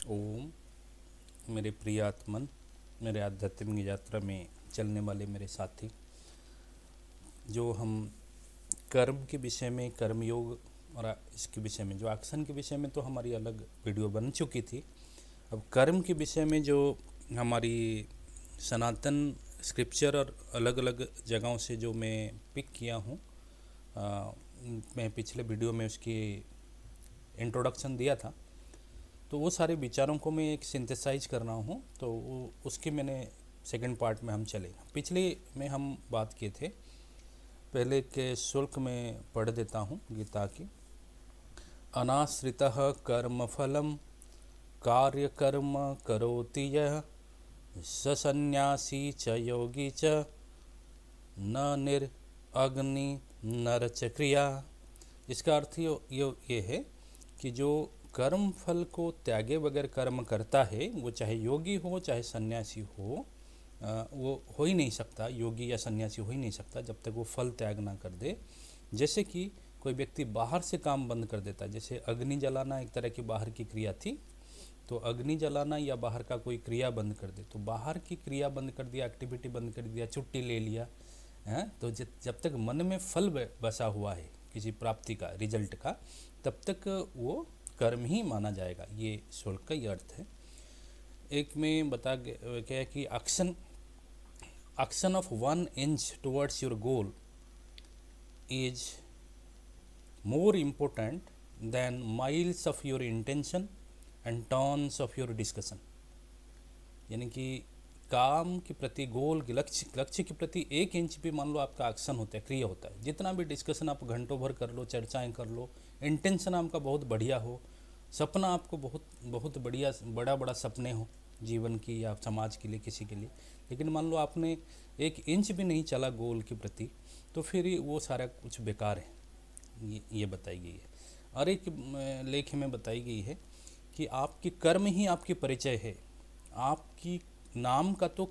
ओम। मेरे प्रिय आत्मन, मेरे आध्यात्मिक यात्रा में चलने वाले मेरे साथी, जो हम कर्म के विषय में, कर्मयोग और इसके विषय में, जो एक्शन के विषय में तो हमारी अलग वीडियो बन चुकी थी। अब कर्म के विषय में जो हमारी सनातन स्क्रिप्चर और अलग अलग जगहों से जो मैं पिक किया हूँ, मैं पिछले वीडियो में उसकी इंट्रोडक्शन दिया था, तो वो सारे विचारों को मैं एक सिंथेसाइज कर रहा हूँ। तो उसके मैंने सेकंड पार्ट में हम चले। पिछले में हम बात किए थे, पहले के श्लोक में पढ़ देता हूँ गीता की। अनाश्रितः कर्मफलम कार्यकर्म करोति यः स सन्यासी च योगी च न निरअग्नि नरच क्रिया। इसका अर्थ ये है कि जो कर्म फल को त्यागे बगैर कर्म करता है, वो चाहे योगी हो चाहे सन्यासी हो, वो हो ही नहीं सकता। योगी या सन्यासी हो ही नहीं सकता जब तक वो फल त्याग ना कर दे। जैसे कि कोई व्यक्ति बाहर से काम बंद कर देता है, जैसे अग्नि जलाना एक तरह की बाहर की क्रिया थी, तो अग्नि जलाना या बाहर का कोई क्रिया बंद कर दे, तो बाहर की क्रिया बंद कर दिया, एक्टिविटी बंद कर दिया, छुट्टी ले लिया है, तो जब तक मन में फल बसा हुआ है किसी प्राप्ति का, रिजल्ट का, तब तक वो कर्म ही माना जाएगा। ये श्लोक का ये अर्थ है। एक में बता गया कि action of 1 inch towards your goal is more important then miles of your intention and turns of your discussion. यानी कि काम के प्रति, गोल के लक्ष्य के प्रति 1 इंच भी मान लो आपका एक्शन होता है, क्रिया होता है। जितना भी डिस्कशन आप घंटों भर कर लो, चर्चाएं कर लो, इंटेंशन आपका बहुत बढ़िया हो, सपना आपको बहुत बहुत बढ़िया, बड़ा बड़ा सपने हो जीवन की या समाज के लिए, किसी के लिए, लेकिन मान लो आपने 1 इंच भी नहीं चला गोल के प्रति, तो फिर वो सारा कुछ बेकार है। ये बताई गई है। और एक लेख में बताई गई है कि आपकी कर्म ही आपकी परिचय है। आपकी नाम का तो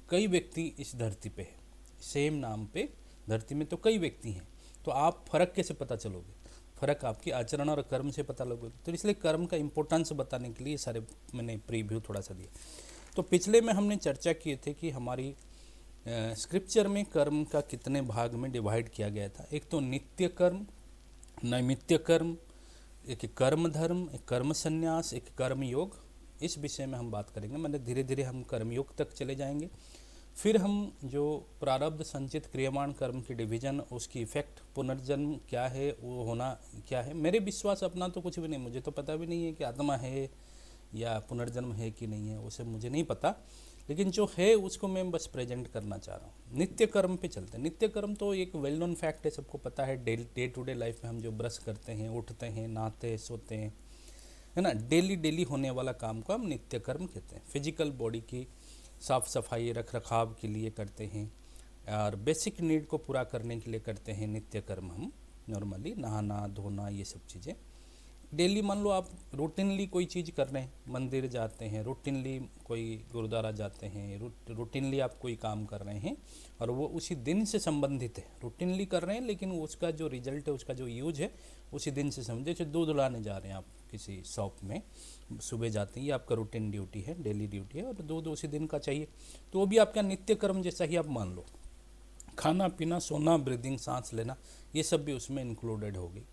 कई व्यक्ति इस धरती पे है, सेम नाम पे धरती में तो कई व्यक्ति हैं, तो आप फर्क कैसे पता चलोगे? फर्क आपकी आचरण और कर्म से पता लगोगे। तो इसलिए कर्म का इम्पोर्टेंस बताने के लिए सारे मैंने प्रीव्यू थोड़ा सा दिया। तो पिछले में हमने चर्चा किए थे कि हमारी स्क्रिप्चर में कर्म का कितने भाग में डिवाइड किया गया था। एक तो नित्य कर्म, नैमित्य कर्म, एक कर्म धर्म, एक कर्म संन्यास, एक कर्म योग। इस विषय में हम बात करेंगे। मतलब धीरे धीरे हम कर्मयोग तक चले जाएंगे। फिर हम जो प्रारब्ध संचित क्रियमाण कर्म की डिवीजन, उसकी इफेक्ट, पुनर्जन्म क्या है, वो होना क्या है। मेरे विश्वास अपना तो कुछ भी नहीं, मुझे तो पता भी नहीं है कि आत्मा है या पुनर्जन्म है कि नहीं है, उसे मुझे नहीं पता, लेकिन जो है उसको मैं बस प्रेजेंट करना चाह रहा हूँ। नित्य कर्म पे चलते हैं। नित्य कर्म तो एक वेल नोन फैक्ट है, सबको पता है। डे टू डे लाइफ में हम जो ब्रश करते हैं, उठते हैं, नहाते हैं, सोते हैं, है ना, डेली डेली होने वाला काम को हम नित्य कर्म कहते हैं। फिजिकल बॉडी की साफ़ सफाई, रख रखाव के लिए करते हैं, और बेसिक नीड को पूरा करने के लिए करते हैं नित्य कर्म हम। नॉर्मली नहाना धोना ये सब चीज़ें डेली, मान लो आप रूटीनली कोई चीज़ कर रहे हैं, मंदिर जाते हैं, रूटीनली कोई गुरुद्वारा जाते हैं, रूटीनली आप कोई काम कर रहे हैं और वो उसी दिन से संबंधित है, रूटीनली कर रहे हैं, लेकिन उसका जो रिजल्ट है, उसका जो यूज है उसी दिन से संबंधित। जैसे दूध लाने जा रहे हैं आप किसी शॉप में, सुबह जाते हैं, ये आपका रूटीन ड्यूटी है, डेली ड्यूटी है, और दूध उसी दिन का चाहिए, तो वो भी आपका नित्य कर्म जैसा ही आप मान लो। खाना पीना, सोना, ब्रीदिंग, सांस लेना, ये सब भी उसमें इंक्लूडेड होगी।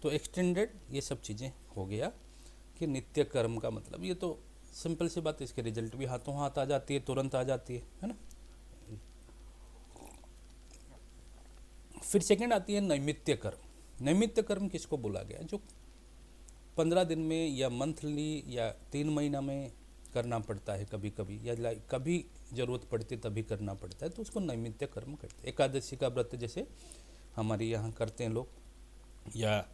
तो एक्सटेंडेड ये सब चीज़ें हो गया कि नित्य कर्म का मतलब। ये तो सिंपल सी बात है, इसके रिजल्ट भी हाथों हाथ आ जाती है, तुरंत आ जाती है ना। फिर सेकंड आती है नैमित्य कर्म। नैमित्य कर्म किसको बोला गया? जो 15 दिन में या मंथली या 3 महीना में करना पड़ता है, कभी कभी, या कभी ज़रूरत पड़ती तभी करना पड़ता है, तो उसको नैमित्य कर्म करते हैं। एकादशी का व्रत जैसे हमारे यहाँ करते हैं लोग, या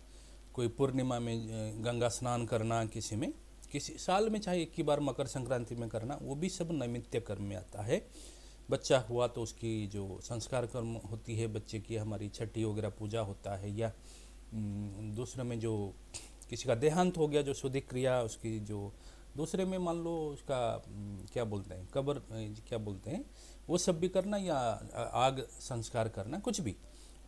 कोई पूर्णिमा में गंगा स्नान करना, किसी में, किसी साल में चाहे एक ही बार मकर संक्रांति में करना, वो भी सब नैमित्य कर्म में आता है। बच्चा हुआ तो उसकी जो संस्कार कर्म होती है बच्चे की, हमारी छठी वगैरह पूजा होता है, या दूसरे में जो किसी का देहांत हो गया, जो शुद्धि क्रिया उसकी, जो दूसरे में मान लो उसका क्या बोलते हैं, कब्र क्या बोलते हैं, वो सब भी करना, या आग संस्कार करना, कुछ भी,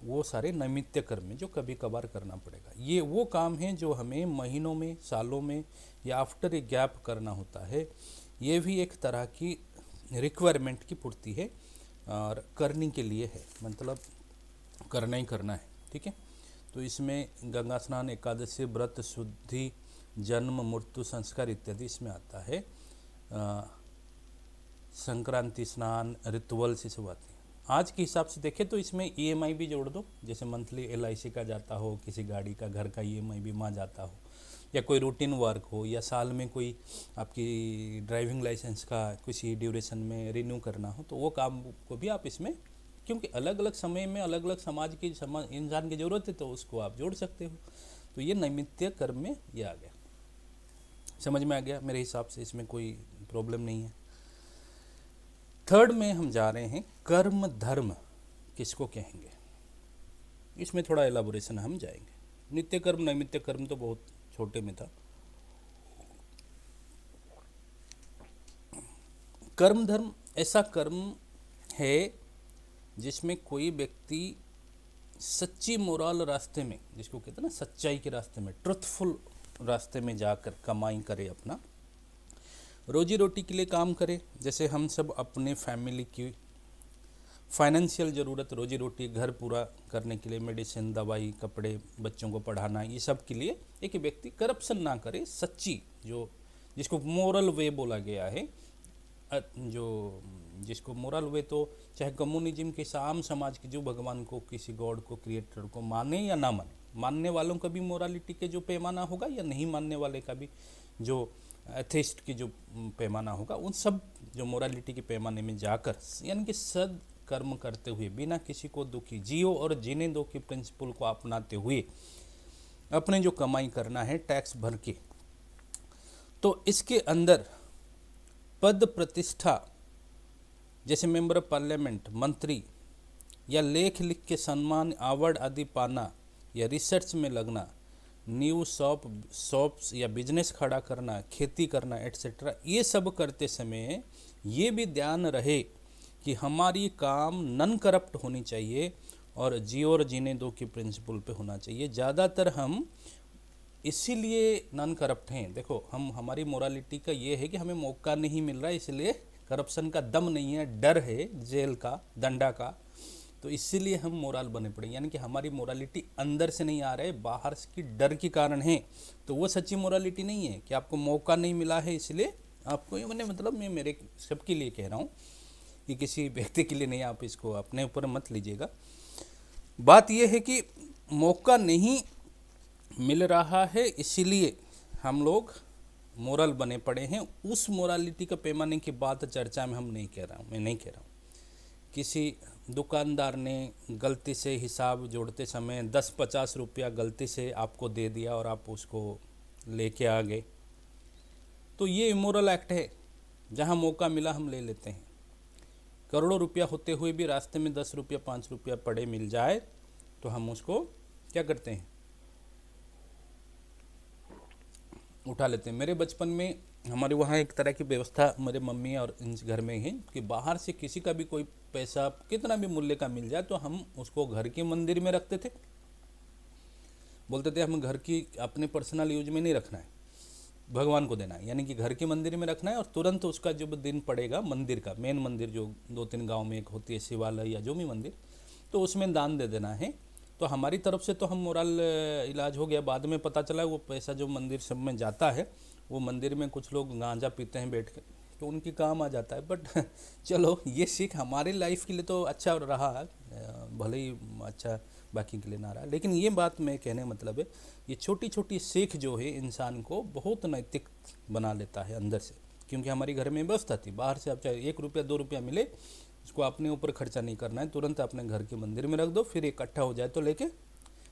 वो सारे नैमित्य कर्म हैं जो कभी कभार करना पड़ेगा। ये वो काम हैं जो हमें महीनों में, सालों में या आफ्टर ए गैप करना होता है। ये भी एक तरह की रिक्वायरमेंट की पूर्ति है और करने के लिए है, मतलब करना ही करना है, ठीक है। तो इसमें गंगा स्नान, एकादशी व्रत, शुद्धि, जन्म, मृत्यु, संस्कार इत्यादि इसमें आता है। संक्रांति स्नान, रिचुअल्स, ये सब आती है। आज के हिसाब से देखें तो इसमें ईएमआई भी जोड़ दो, जैसे मंथली एलआईसी का जाता हो, किसी गाड़ी का, घर का ईएमआई बीमा जाता हो, या कोई रूटीन वर्क हो, या साल में कोई आपकी ड्राइविंग लाइसेंस का किसी ड्यूरेशन में रिन्यू करना हो, तो वो काम को भी आप इसमें, क्योंकि अलग अलग समय में अलग अलग समाज की इंसान की ज़रूरत है, तो उसको आप जोड़ सकते हो। तो ये नैमित्य कर्म में ये आ गया, समझ में आ गया। मेरे हिसाब से इसमें कोई प्रॉब्लम नहीं है। थर्ड में हम जा रहे हैं, कर्म धर्म किसको कहेंगे। इसमें थोड़ा एलाबोरेशन हम जाएंगे। नित्य कर्म, नैमित्य कर्म तो बहुत छोटे में था। कर्म धर्म ऐसा कर्म है जिसमें कोई व्यक्ति सच्ची मोरल रास्ते में, जिसको कहते हैं ना सच्चाई के रास्ते में, ट्रुथफुल रास्ते में जाकर कमाई करे, अपना रोजी रोटी के लिए काम करे। जैसे हम सब अपने फैमिली की फाइनेंशियल ज़रूरत, रोजी रोटी, घर पूरा करने के लिए, मेडिसिन, दवाई, कपड़े, बच्चों को पढ़ाना, ये सब के लिए एक व्यक्ति करप्शन ना करे, सच्ची, जो जिसको मोरल वे बोला गया है, जो जिसको मोरल वे, तो चाहे कम्युनिज्म के आम समाज के जो भगवान को, किसी गॉड को, क्रिएटर को माने या ना माने, मानने वालों का भी मोरालिटी के जो पैमाना होगा, या नहीं मानने वाले का भी जो एथिस्ट की जो पैमाना होगा, उन सब जो मोरालिटी के पैमाने में जाकर, यानी कि सद कर्म करते हुए, बिना किसी को दुखी, जियो और जीने दो के प्रिंसिपल को अपनाते हुए अपने जो कमाई करना है टैक्स भर के, तो इसके अंदर पद प्रतिष्ठा, जैसे मेंबर ऑफ पार्लियामेंट, मंत्री, या लेख लिख के सम्मान, अवार्ड आदि पाना, या रिसर्च में लगना, न्यू शॉप्स या बिजनेस खड़ा करना, खेती करना, एट्सेट्रा, ये सब करते समय ये भी ध्यान रहे कि हमारी काम नॉन करप्ट होनी चाहिए और जियो और जीने दो की प्रिंसिपल पे होना चाहिए। ज़्यादातर हम इसीलिए नॉन करप्ट हैं। देखो, हमारी मोरालिटी का ये है कि हमें मौका नहीं मिल रहा है, इसलिए करप्शन का दम नहीं है, डर है जेल का, दंडा का, तो इसीलिए हम मोरल बने पड़े। यानी कि हमारी मोरालिटी अंदर से नहीं आ रहा है, बाहर की डर के कारण है। तो वो सच्ची मोरालिटी नहीं है कि आपको मौका नहीं मिला है इसलिए आपको, ये मैंने मतलब मैं मेरे सबके लिए कह रहा हूँ, कि किसी व्यक्ति के लिए नहीं, आप इसको अपने ऊपर मत लीजिएगा। बात यह है कि मौका नहीं मिल रहा है इसीलिए हम लोग मोरल बने पड़े हैं। उस मोरालिटी का पैमाने की बात चर्चा में हम नहीं कह रहा हूँ, मैं नहीं कह रहा हूँ। किसी दुकानदार ने गलती से हिसाब जोड़ते समय 10-50 रुपया गलती से आपको दे दिया और आप उसको लेके आ गए, तो ये इमोरल एक्ट है। जहाँ मौका मिला हम ले लेते हैं। करोड़ों रुपया होते हुए भी रास्ते में 10 रुपया 5 रुपया पड़े मिल जाए तो हम उसको क्या करते हैं, उठा लेते हैं। मेरे बचपन में हमारे वहाँ एक तरह की व्यवस्था मेरे मम्मी और इन घर में है कि बाहर से किसी का भी कोई पैसा कितना भी मूल्य का मिल जाए तो हम उसको घर के मंदिर में रखते थे। बोलते थे हम घर की अपने पर्सनल यूज में नहीं रखना है, भगवान को देना है, यानी कि घर के मंदिर में रखना है। और तुरंत उसका जब दिन पड़ेगा मंदिर का, मेन मंदिर जो 2-3 गाँव में एक होती है, शिवालय या जो भी मंदिर, तो उसमें दान दे देना है। तो हमारी तरफ से तो हम मोरल इलाज हो गया। बाद में पता चला वो पैसा जो मंदिर सब में जाता है, वो मंदिर में कुछ लोग गांजा पीते हैं बैठ के, तो उनकी काम आ जाता है। बट चलो, ये सीख हमारे लाइफ के लिए तो अच्छा रहा, भले ही अच्छा बाकी के लिए ना रहा। लेकिन ये बात मैं कहने मतलब है, ये छोटी छोटी सीख जो है इंसान को बहुत नैतिक बना लेता है अंदर से। क्योंकि हमारी घर में व्यवस्था थी, बाहर से आप चाहे 1 रुपया 2 रुपया मिले, उसको अपने ऊपर खर्चा नहीं करना है, तुरंत अपने घर के मंदिर में रख दो, फिर इकट्ठा हो जाए तो लेके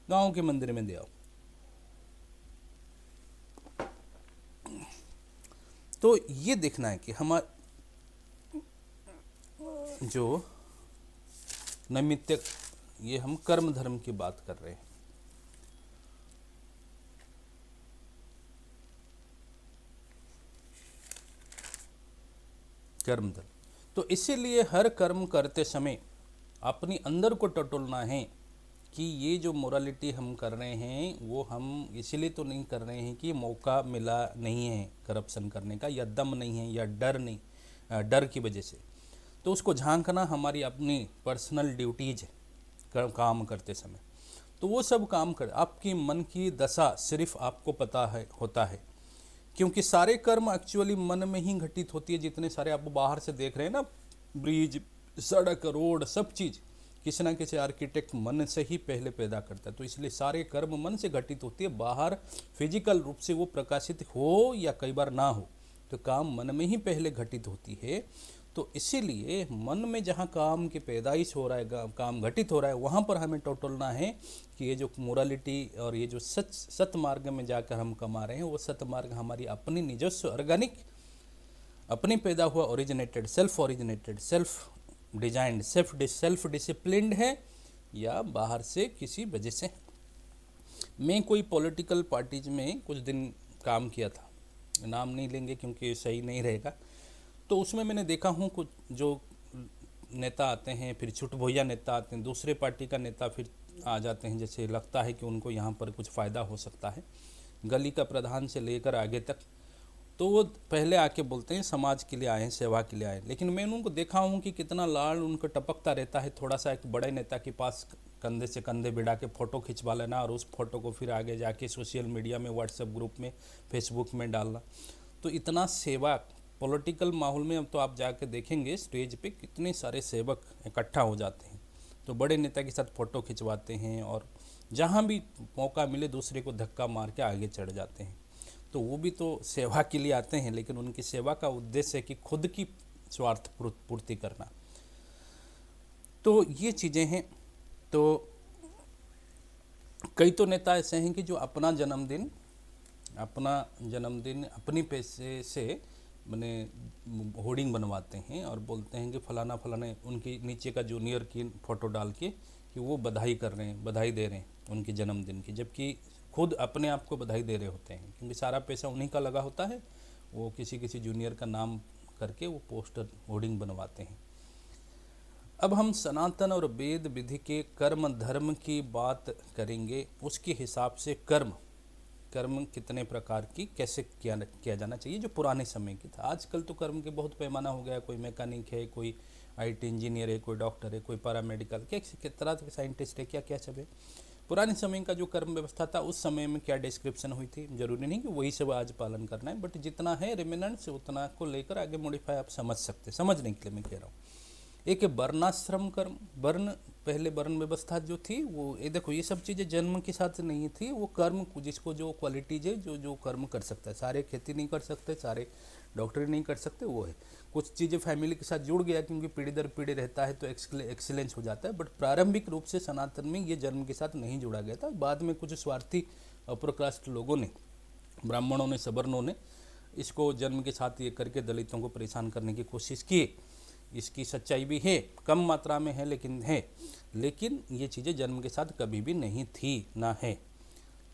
गाँव के मंदिर में दे आओ। तो ये देखना है कि हमारा जो नैमित्तिक, ये हम कर्म धर्म की बात कर रहे हैं। कर्म धर्म, तो इसीलिए हर कर्म करते समय अपनी अंदर को टटोलना है कि ये जो मोरालिटी हम कर रहे हैं वो हम इसलिए तो नहीं कर रहे हैं कि मौका मिला नहीं है करप्शन करने का, या दम नहीं है, या डर नहीं, डर की वजह से। तो उसको झांकना हमारी अपनी पर्सनल ड्यूटीज है काम करते समय। तो वो सब काम कर, आपकी मन की दशा सिर्फ आपको पता है होता है, क्योंकि सारे कर्म एक्चुअली मन में ही घटित होती है। जितने सारे आप बाहर से देख रहे हैं ना, ब्रिज, सड़क, रोड, सब चीज़ किसी ना किसी आर्किटेक्ट मन से ही पहले पैदा करता है। तो इसलिए सारे कर्म मन से घटित होती है। बाहर फिजिकल रूप से वो प्रकाशित हो या कई बार ना हो, तो काम मन में ही पहले घटित होती है। तो इसीलिए मन में जहाँ काम की पैदाइश हो रहा है, काम घटित हो रहा है, वहाँ पर हमें टटोलना है कि ये जो मोरालिटी और ये जो सत मार्ग में जाकर हम कमा रहे हैं, वो सत मार्ग हमारी अपनी निजस्व ऑर्गेनिक, अपनी पैदा हुआ originated, self designed, self disciplined है, या बाहर से किसी वजह से। मैं कोई पॉलिटिकल पार्टीज में कुछ दिन काम किया था, नाम नहीं लेंगे क्योंकि सही नहीं रहेगा। तो उसमें मैंने देखा हूँ कुछ जो नेता आते हैं, फिर छुट भैया नेता आते हैं, दूसरे पार्टी का नेता फिर आ जाते हैं, जैसे लगता है कि उनको यहाँ पर कुछ फ़ायदा हो सकता है, गली का प्रधान से लेकर आगे तक। तो वो पहले आके बोलते हैं समाज के लिए आए हैं, सेवा के लिए आए हैं। लेकिन मैंने उनको देखा हूँ कि कितना लाड़ उनको टपकता रहता है। थोड़ा सा एक बड़े नेता के पास कंधे से कंधे भिड़ा के फ़ोटो खिंचवा लेना, और उस फोटो को फिर आगे जाके सोशल मीडिया में, व्हाट्सएप ग्रुप में, फेसबुक में डालना। तो इतना सेवा पॉलिटिकल माहौल में, अब तो आप जाके देखेंगे स्टेज पे कितने सारे सेवक इकट्ठा हो जाते हैं, तो बड़े नेता के साथ फ़ोटो खिंचवाते हैं, और जहाँ भी मौका मिले दूसरे को धक्का मार के आगे चढ़ जाते हैं। तो वो भी तो सेवा के लिए आते हैं, लेकिन उनकी सेवा का उद्देश्य है कि खुद की स्वार्थ पूर्ति करना। तो ये चीज़ें हैं। तो कई तो नेता ऐसे हैं कि जो अपना जन्मदिन अपनी पैसे से मैंने होर्डिंग बनवाते हैं और बोलते हैं कि फलाना फलाने, उनकी नीचे का जूनियर की फ़ोटो डाल के कि वो बधाई कर रहे हैं, बधाई दे रहे हैं उनके जन्मदिन की, जबकि खुद अपने आप को बधाई दे रहे होते हैं, क्योंकि सारा पैसा उन्हीं का लगा होता है। वो किसी जूनियर का नाम करके वो पोस्टर होर्डिंग बनवाते हैं। अब हम सनातन और वेद विधि के कर्म धर्म की बात करेंगे। उसके हिसाब से कर्म कितने प्रकार की, कैसे किया जाना चाहिए, जो पुराने समय की था। आजकल तो कर्म के बहुत पैमाना हो गया, कोई मैकेनिक है, कोई IT इंजीनियर है, कोई डॉक्टर है, कोई पैरामेडिकल, क्या तरह के साइंटिस्ट है, क्या क्या सब है। पुराने समय का जो कर्म व्यवस्था था, उस समय में क्या डिस्क्रिप्शन हुई थी, जरूरी नहीं कि वही सब आज पालन करना है, बट जितना है रिमेनेंट्स उतना को लेकर आगे मॉडिफाई आप समझ सकते, समझने के लिए मैं कह रहा हूँ। एक है वर्णाश्रम कर्म। पहले वर्ण व्यवस्था जो थी वो, ये देखो, ये सब चीज़ें जन्म के साथ नहीं थी। वो कर्म जिसको जो क्वालिटीज है, जो कर्म कर सकता है, सारे खेती नहीं कर सकते, सारे डॉक्टरी नहीं कर सकते, वो है। कुछ चीज़ें फैमिली के साथ जुड़ गया, क्योंकि पीढ़ी दर पीढ़ी रहता है तो एक्सीलेंस हो जाता है। बट प्रारंभिक रूप से सनातन में ये जन्म के साथ नहीं जुड़ा गया था। बाद में कुछ स्वार्थी अपर कास्ट लोगों ने, ब्राह्मणों ने, सवर्णों ने इसको जन्म के साथ ये करके दलितों को परेशान करने की कोशिश की। इसकी सच्चाई भी है, कम मात्रा में है लेकिन है। लेकिन ये चीज़ें जन्म के साथ कभी भी नहीं थी, ना है।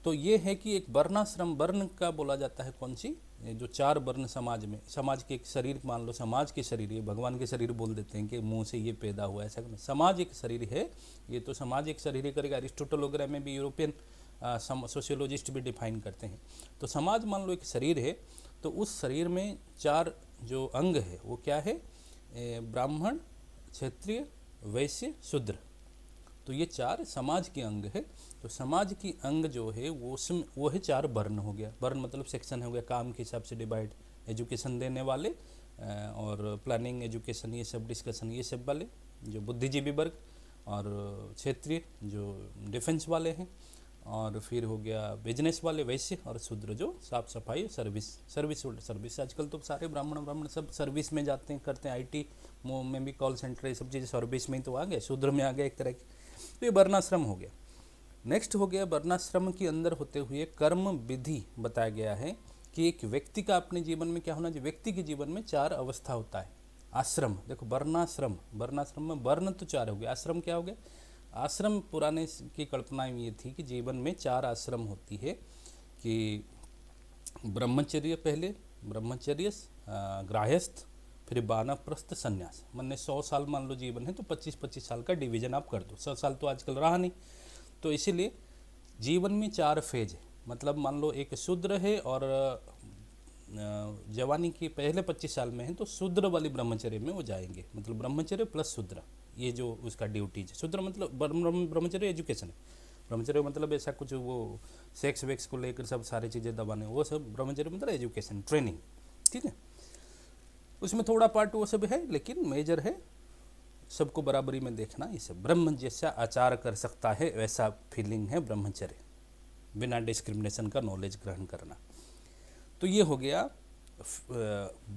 तो ये है कि एक वर्णाश्रम, वर्ण का बोला जाता है कौन सी, जो 4 वर्ण समाज में, समाज के एक शरीर, मान लो समाज के शरीर, ये भगवान के शरीर बोल देते हैं कि मुंह से ये पैदा हुआ, ऐसा नहीं। समाज एक शरीर है, ये तो समाज एक शरीर ही करेगा। अरिस्टोटल वगैरह में भी, यूरोपियन सोशियोलॉजिस्ट भी डिफाइन करते हैं। तो समाज मान लो एक शरीर है, तो उस शरीर में 4 जो अंग है वो क्या है, ब्राह्मण, क्षत्रिय, वैश्य, शूद्र। तो ये 4 समाज के अंग है। तो समाज की अंग जो है वो है 4 वर्ण हो गया। वर्ण मतलब सेक्शन हो गया, काम के हिसाब से डिवाइड, एजुकेशन देने वाले और प्लानिंग, एजुकेशन, ये सब डिस्कशन, ये सब वाले जो बुद्धिजीवी वर्ग, और क्षेत्रीय जो डिफेंस वाले हैं, और फिर हो गया बिजनेस वाले वैश्य, और शूद्र जो साफ सफाई, सर्विस। आजकल तो सारे ब्राह्मण सब सर्विस में जाते हैं, करते हैं। IT में भी कॉल सेंटर, ये सब चीज़ें सर्विस में ही तो आ गए, शूद्र में आ गया एक तरह की। तो ये वर्णाश्रम हो गया। नेक्स्ट हो गया वर्णाश्रम के अंदर होते हुए कर्म विधि बताया गया है कि एक व्यक्ति का अपने जीवन में क्या होना चाहिए। व्यक्ति के जीवन में 4 अवस्था होता है। आश्रम, देखो वर्णाश्रम में वर्ण तो 4 हो गया, आश्रम क्या हो गया। आश्रम पुराने की कल्पना ये थी कि जीवन में 4 आश्रम होती है, कि ब्रह्मचर्य, पहले ब्रह्मचर्य, गृहस्थ, फिर वानप्रस्थ, संन्यास। मैंने 100 साल मान लो जीवन है, तो 25-25 साल का डिवीजन आप कर दो। 100 साल तो आजकल रहा नहीं, तो इसीलिए जीवन में 4 फेज है, मतलब मान लो एक शूद्र है और जवानी के पहले 25 साल में है तो शूद्र वाली ब्रह्मचर्य में वो जाएंगे, मतलब ब्रह्मचर्य प्लस शूद्र, ये जो उसका ड्यूटीज है। शूद्र मतलब ब्रह्मचर्य एजुकेशन है, ब्रह्मचर्य मतलब ऐसा कुछ वो सेक्स वेक्स को लेकर सब सारी चीज़ें दबाने, वो सब ब्रह्मचर्य मतलब एजुकेशन ट्रेनिंग, ठीक है। उसमें थोड़ा पार्ट वो सब है, लेकिन मेजर है सबको बराबरी में देखना। ये सब ब्रह्म जैसा आचार कर सकता है वैसा फीलिंग है ब्रह्मचर्य, बिना डिस्क्रिमिनेशन का नॉलेज ग्रहण करना। तो ये हो गया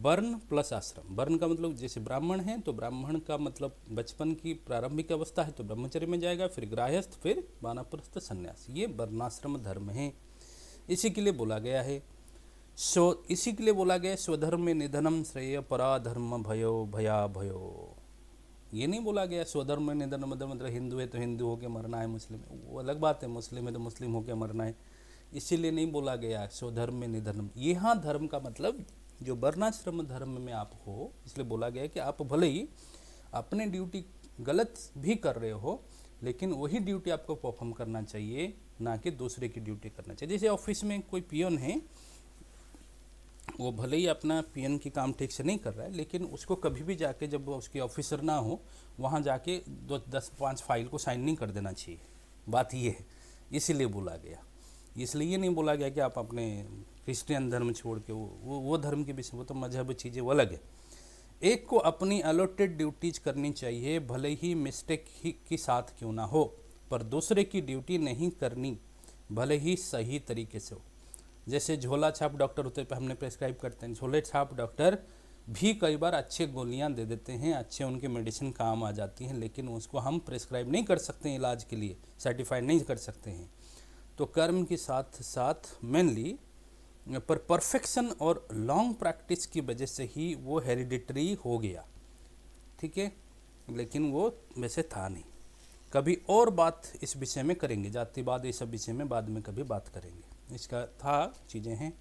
वर्ण प्लस आश्रम। वर्ण का मतलब जैसे ब्राह्मण है तो ब्राह्मण का मतलब बचपन की प्रारंभिक अवस्था है तो ब्रह्मचर्य में जाएगा, फिर गृहस्थ, फिर वानप्रस्थ, संन्यास, ये वर्णाश्रम धर्म है। इसी के लिए बोला गया है इसी के लिए बोला गया स्वधर्म में निधनम श्रेय पराधर्म भयो भया भयो। ये नहीं बोला गया स्वधर्म में निधन मतलब हिंदू है तो हिंदू होकर मरना है, मुस्लिम है वो अलग बात है, मुस्लिम है तो मुस्लिम होकर मरना है, इसीलिए नहीं बोला गया स्वधर्म में निधनम। यहाँ धर्म का मतलब जो वर्णाश्रम धर्म में आप हो, इसलिए बोला गया कि आप भले ही अपने ड्यूटी गलत भी कर रहे हो लेकिन वही ड्यूटी आपको परफॉर्म करना चाहिए, ना कि दूसरे की ड्यूटी करना चाहिए। जैसे ऑफिस में कोई पियन है, वो भले ही अपना पीएन की काम ठीक से नहीं कर रहा है लेकिन उसको कभी भी जाके जब उसके ऑफिसर ना हो वहाँ जाके 10-5 फाइल को साइन नहीं कर देना चाहिए। बात ये है, इसीलिए बोला गया। इसलिए ये नहीं बोला गया कि आप अपने क्रिश्चियन धर्म छोड़ के वो धर्म के विषय, वो तो मजहब चीज़ें वो अलग है। एक को अपनी अलॉटेड ड्यूटीज करनी चाहिए भले ही मिस्टेक ही के साथ क्यों ना हो, पर दूसरे की ड्यूटी नहीं करनी भले ही सही तरीके से हो। जैसे झोला छाप डॉक्टर होते हैं, हमने प्रेस्क्राइब करते हैं, झोले छाप डॉक्टर भी कई बार अच्छे गोलियां दे देते हैं, अच्छे उनके मेडिसिन काम आ जाती हैं, लेकिन उसको हम प्रेस्क्राइब नहीं कर सकते हैं इलाज के लिए, सर्टिफाइड नहीं कर सकते हैं। तो कर्म के साथ साथ मेनली पर परफेक्शन और लॉन्ग प्रैक्टिस की वजह से ही वो हेरिडिटरी हो गया, ठीक है, लेकिन वो वैसे था नहीं। कभी और बात इस विषय में करेंगे, जातिवाद ये सब विषय में बाद में कभी बात करेंगे। इसका था चीज़ें हैं।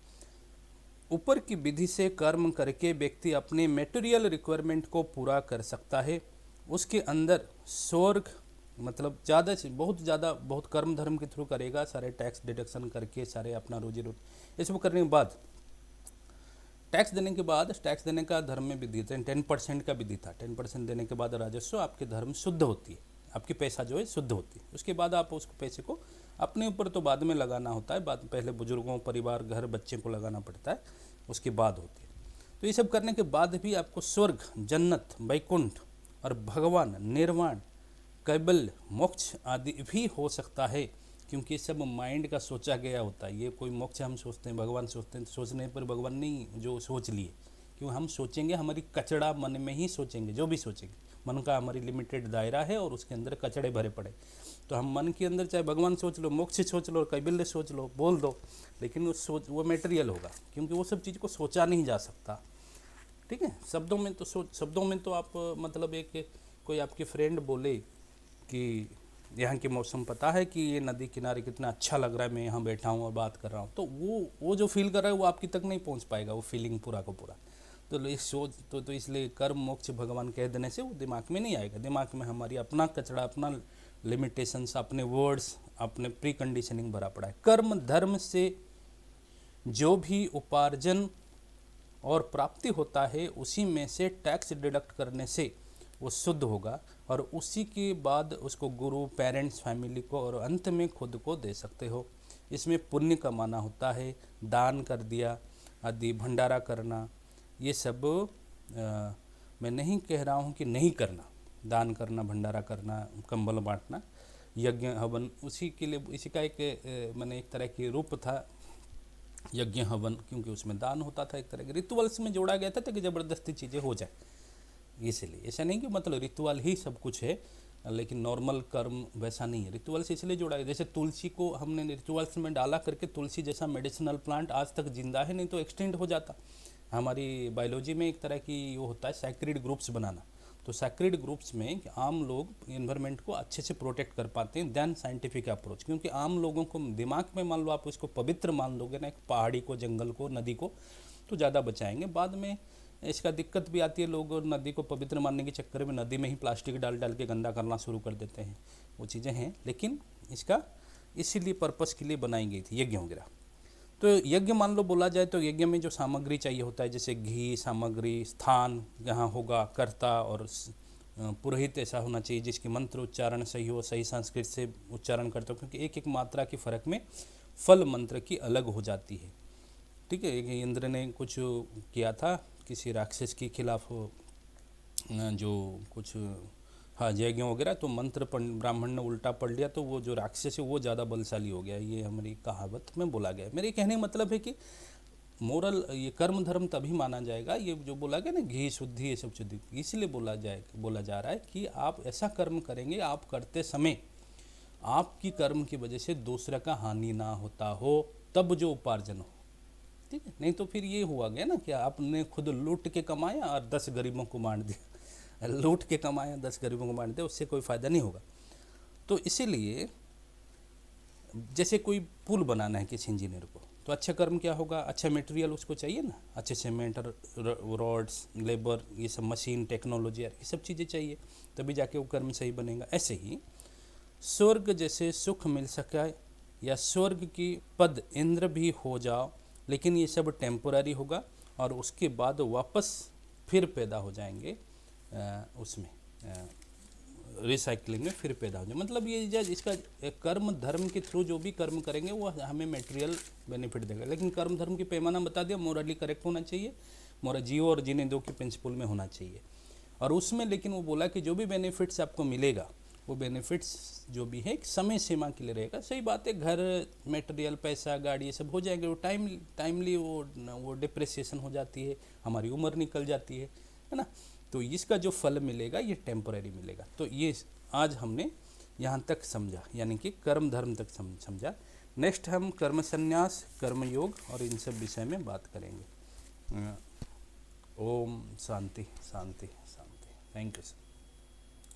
ऊपर की विधि से कर्म करके व्यक्ति अपने मेटेरियल रिक्वायरमेंट को पूरा कर सकता है। उसके अंदर स्वर्ग मतलब ज़्यादा से बहुत कर्म धर्म के थ्रू करेगा, सारे टैक्स डिडक्शन करके सारे अपना रोजी रोटी ये सब करने के बाद टैक्स देने के बाद, टैक्स देने का धर्म में विधि था 10% का विधि था। 10% देने के बाद राजस्व आपके धर्म शुद्ध होती है, आपकी पैसा जो है शुद्ध होती है। उसके बाद आप उस पैसे को अपने ऊपर तो बाद में लगाना होता है, बाद पहले बुजुर्गों, परिवार, घर, बच्चे को लगाना पड़ता है, उसके बाद होती है। तो ये सब करने के बाद भी आपको स्वर्ग, जन्नत, वैकुंठ और भगवान, निर्वाण, कैबल्य, मोक्ष आदि भी हो सकता है, क्योंकि सब माइंड का सोचा गया होता है। ये कोई मोक्ष हम सोचते हैं, भगवान सोचते हैं, सोचने पर भगवान नहीं जो सोच लिए, क्यों हम सोचेंगे हमारी कचड़ा मन में ही सोचेंगे, जो भी सोचेंगे मन का हमारी लिमिटेड दायरा है और उसके अंदर कचड़े भरे पड़े। तो हम मन के अंदर चाहे भगवान सोच लो, मोक्ष सोच लो, कैबल्य सोच लो, बोल दो, लेकिन वो मेटेरियल होगा, क्योंकि वो सब चीज़ को सोचा नहीं जा सकता, ठीक है। शब्दों में तो आप मतलब एक कोई आपके फ्रेंड बोले कि यहाँ के मौसम पता है कि ये नदी किनारे कितना अच्छा लग रहा है, मैं यहाँ बैठा हूँ और बात कर रहा हूँ, तो वो जो फील कर रहा है वो आपकी तक नहीं पहुँच पाएगा, वो फीलिंग पूरा का पूरा। तो इस सोच तो इसलिए कर्म मोक्ष भगवान कह देने से वो दिमाग में नहीं आएगा। दिमाग में हमारी अपना कचरा, अपना लिमिटेशंस, अपने वर्ड्स, अपने प्री कंडीशनिंग भरा पड़ा है। कर्म धर्म से जो भी उपार्जन और प्राप्ति होता है उसी में से टैक्स डिडक्ट करने से वो शुद्ध होगा और उसी के बाद उसको गुरु, पेरेंट्स, फैमिली को और अंत में खुद को दे सकते हो। इसमें पुण्य कमाना होता है, दान कर दिया आदि, भंडारा करना, ये सब मैं नहीं कह रहा हूँ कि नहीं करना, दान करना, भंडारा करना, कंबल बांटना, यज्ञ हवन, उसी के लिए इसी का एक मैंने एक तरह की रूप था यज्ञ हवन, क्योंकि उसमें दान होता था, एक तरह के रिचुअल्स में जोड़ा गया था ताकि ज़बरदस्ती चीज़ें हो जाए। इसलिए ऐसा नहीं कि मतलब रिचुअल ही सब कुछ है, लेकिन नॉर्मल कर्म वैसा नहीं है। रिचुअल्स इसलिए जोड़ा है, जैसे तुलसी को हमने रिचुअल्स में डाला करके, तुलसी जैसा मेडिसिनल प्लांट आज तक जिंदा है, नहीं तो एक्सटेंड हो जाता। हमारी बायोलॉजी में एक तरह की वो होता है सैक्रेड ग्रुप्स बनाना। तो सैक्रेड ग्रुप्स में आम लोग इन्वायरमेंट को अच्छे से प्रोटेक्ट कर पाते हैं दैन साइंटिफिक अप्रोच, क्योंकि आम लोगों को दिमाग में मान लो आप इसको पवित्र मान लोगे ना, एक पहाड़ी को, जंगल को, नदी को, तो ज़्यादा बचाएंगे। बाद में इसका दिक्कत भी आती है, लोग नदी को पवित्र मानने के चक्कर में नदी में ही प्लास्टिक डाल डाल के गंदा करना शुरू कर देते हैं, वो चीज़ें हैं। लेकिन इसका इसीलिए पर्पस के लिए बनाई गई थी यज्ञ वगैरह। तो यज्ञ मान लो बोला जाए तो यज्ञ में जो सामग्री चाहिए होता है, जैसे घी सामग्री, स्थान जहाँ होगा, कर्ता और पुरोहित ऐसा होना चाहिए जिसकी मंत्र उच्चारण सही हो, सही संस्कृत से उच्चारण करते हो, क्योंकि एक एक मात्रा के फ़र्क में फल मंत्र की अलग हो जाती है। ठीक है, एक इंद्र ने कुछ किया था किसी राक्षस के खिलाफ, जो कुछ हाँ यज्ञ वगैरह, तो मंत्र ब्राह्मण ने उल्टा पढ़ लिया तो वो जो राक्षस है वो ज़्यादा बलशाली हो गया। ये हमारी कहावत में बोला गया है। मेरे कहने का मतलब है कि मोरल, ये कर्म धर्म तभी माना जाएगा, ये जो बोला गया ना घी शुद्धि ये सब शुद्धि, इसलिए बोला जा रहा है कि आप ऐसा कर्म करेंगे, आप करते समय आपकी कर्म की वजह से दूसरे का हानि ना होता हो, तब जो उपार्जन हो। ठीक है, नहीं तो फिर ये हुआ गया ना कि आपने खुद लूट के कमाया और 10 गरीबों को बांट दिया, लूट के कमाया 10 गरीबों को बांट दिया, उससे कोई फ़ायदा नहीं होगा। तो इसीलिए जैसे कोई पुल बनाना है किसी इंजीनियर को, तो अच्छा कर्म क्या होगा, अच्छा मटेरियल उसको चाहिए ना, अच्छे सीमेंट, रॉड्स, लेबर, ये सब मशीन, टेक्नोलॉजी, ये सब चीज़ें चाहिए, तभी जाके वो कर्म सही बनेगा। ऐसे ही स्वर्ग जैसे सुख मिल सका या स्वर्ग की पद इंद्र भी हो जाओ, लेकिन ये सब टेम्पोररी होगा और उसके बाद वापस फिर पैदा हो जाएंगे, उसमें रिसाइकलिंग में फिर पैदा हो जाए। मतलब ये जब इसका कर्म धर्म के थ्रू जो भी कर्म करेंगे वो हमें मटेरियल बेनिफिट देगा, लेकिन कर्म धर्म की पैमाना बता दिया, मोरली करेक्ट होना चाहिए, मोरा जियो और जीने दो के प्रिंसिपल में होना चाहिए। और उसमें लेकिन वो बोला कि जो भी बेनिफिट्स आपको मिलेगा वो बेनिफिट्स जो भी है एक समय सीमा के लिए रहेगा। सही बात है, घर, मटेरियल, पैसा, गाड़ी, ये सब हो जाएंगे, वो टाइमली वो डिप्रेसिएशन हो जाती है, हमारी उम्र निकल जाती है ना। तो इसका जो फल मिलेगा ये टेम्पोरेरी मिलेगा। तो ये आज हमने यहाँ तक समझा, यानी कि कर्म धर्म तक समझा। नेक्स्ट हम कर्म संन्यास, कर्म योग और इन सब विषय में बात करेंगे। ओम शांति शांति शांति। Thank you sir.